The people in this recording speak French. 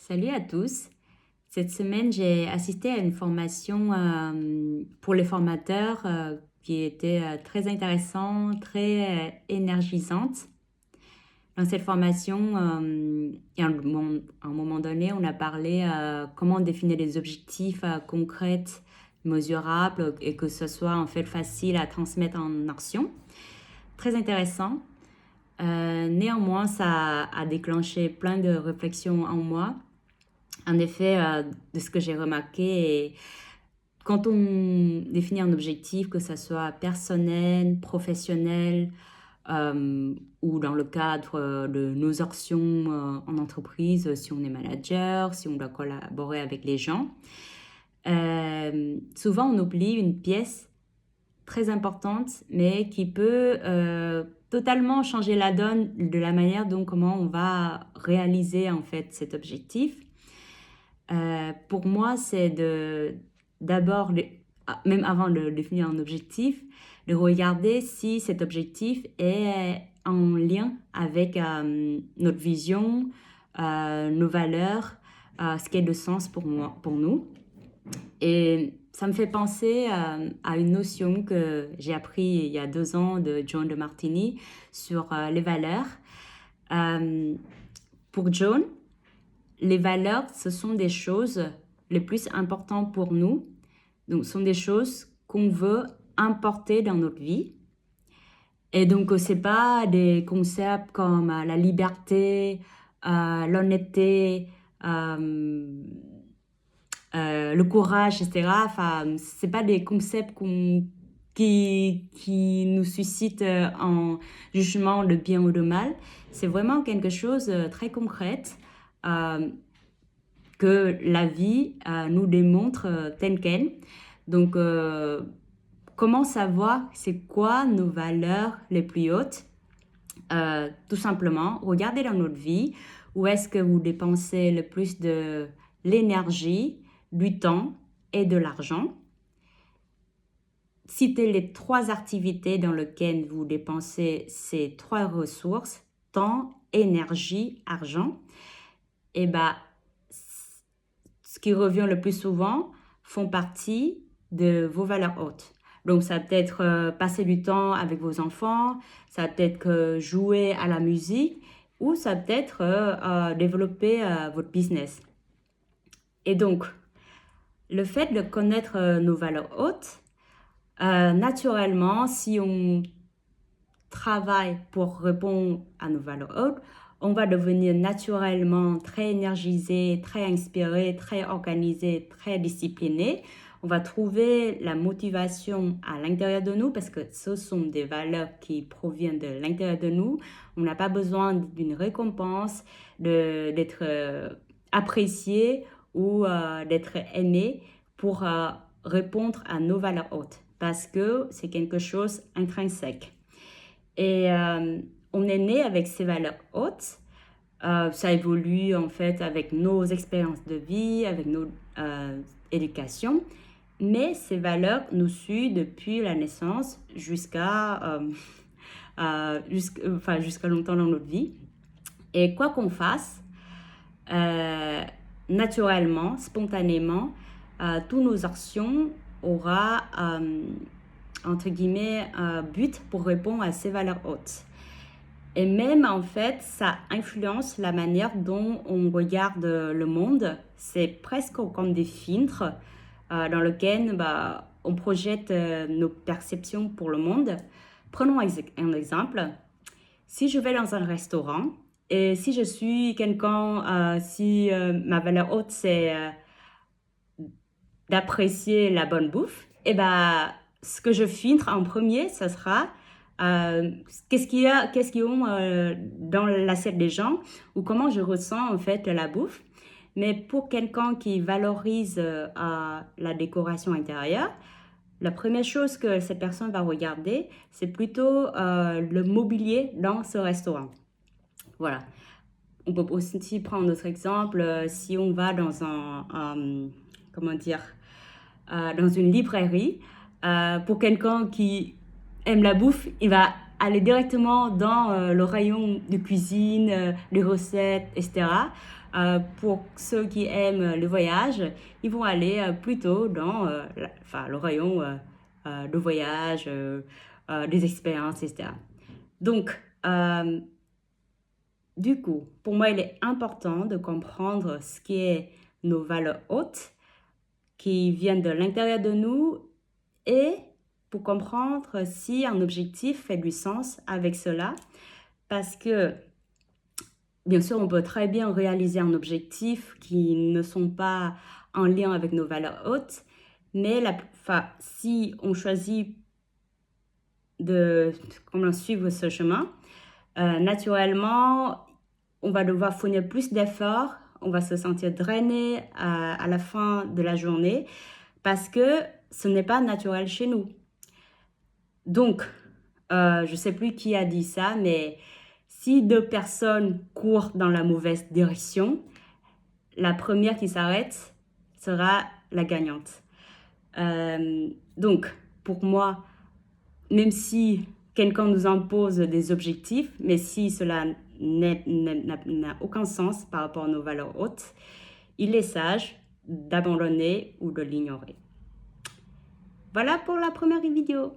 Salut à tous. Cette semaine, j'ai assisté à une formation pour les formateurs qui était très intéressante, très énergisante. Dans cette formation, à un moment donné, on a parlé comment définir des objectifs concrets, mesurables et que ce soit en fait facile à transmettre en action. Très intéressant. Néanmoins, ça a déclenché plein de réflexions en moi. En effet, de ce que j'ai remarqué, quand on définit un objectif, que ce soit personnel, professionnel, ou dans le cadre de nos actions en entreprise, si on est manager, si on doit collaborer avec les gens, souvent on oublie une pièce très importante, mais qui peut totalement changer la donne de la manière dont comment on va réaliser en fait cet objectif. Pour moi, c'est d'abord, même avant de définir un objectif, de regarder si cet objectif est en lien avec notre vision, nos valeurs, ce qui est de sens pour moi, pour nous. Et ça me fait penser à une notion que j'ai appris il y a 2 ans de John de Martini sur les valeurs. Pour John, les valeurs, ce sont des choses les plus importantes pour nous. Donc, ce sont des choses qu'on veut importer dans notre vie. Et donc, ce n'est pas des concepts comme la liberté, l'honnêteté, le courage, etc. Enfin, ce n'est pas des concepts qui nous suscitent en jugement de bien ou de mal. C'est vraiment quelque chose de très concret que la vie nous démontre telle qu'elle. Donc, comment savoir c'est quoi nos valeurs les plus hautes? Tout simplement, regardez dans notre vie où est-ce que vous dépensez le plus de l'énergie, du temps et de l'argent. Citez les 3 activités dans lesquelles vous dépensez ces 3 ressources, temps, énergie, argent. Et bien, ce qui revient le plus souvent font partie de vos valeurs hautes. Donc, ça peut être passer du temps avec vos enfants, ça peut être jouer à la musique ou ça peut être développer votre business. Et donc, le fait de connaître nos valeurs hautes, naturellement, si on travaille pour répondre à nos valeurs hautes, on va devenir naturellement très énergisé, très inspiré, très organisé, très discipliné. On va trouver la motivation à l'intérieur de nous parce que ce sont des valeurs qui proviennent de l'intérieur de nous. On n'a pas besoin d'une récompense, d'être apprécié ou d'être aimé pour répondre à nos valeurs hautes parce que c'est quelque chose intrinsèque. Et on est né avec ces valeurs hautes. Ça évolue en fait avec nos expériences de vie, avec notre éducation. Mais ces valeurs nous suivent depuis la naissance jusqu'à longtemps dans notre vie. Et quoi qu'on fasse, naturellement, spontanément, toutes nos actions aura entre guillemets, but pour répondre à ces valeurs hautes. Et même, en fait, ça influence la manière dont on regarde le monde. C'est presque comme des filtres dans lesquels on projette nos perceptions pour le monde. Prenons un exemple. Si je vais dans un restaurant et si je suis quelqu'un, si ma valeur haute, c'est d'apprécier la bonne bouffe, et ce que je filtre en premier, ce sera qu'est-ce qu'il y a dans l'assiette des gens ou comment je ressens en fait la bouffe. Mais pour quelqu'un qui valorise la décoration intérieure, la première chose que cette personne va regarder, c'est plutôt le mobilier dans ce restaurant. Voilà. On peut aussi prendre notre exemple si on va dans dans une librairie. Pour quelqu'un qui aime la bouffe, il va aller directement dans le rayon de cuisine, des recettes, etc. Pour ceux qui aiment le voyage, ils vont aller plutôt dans le rayon de voyage, des expériences, etc. Donc, du coup, pour moi, il est important de comprendre ce qui est nos valeurs hautes qui viennent de l'intérieur de nous et pour comprendre si un objectif fait du sens avec cela. Parce que, bien sûr, on peut très bien réaliser un objectif qui ne sont pas en lien avec nos valeurs hautes, mais si on choisit de suivre ce chemin, naturellement, on va devoir fournir plus d'efforts, on va se sentir drainé à la fin de la journée parce que ce n'est pas naturel chez nous. Donc, je ne sais plus qui a dit ça, mais si deux personnes courent dans la mauvaise direction, la première qui s'arrête sera la gagnante. Donc, pour moi, même si quelqu'un nous impose des objectifs, mais si cela n'a aucun sens par rapport à nos valeurs hautes, il est sage d'abandonner ou de l'ignorer. Voilà pour la première vidéo.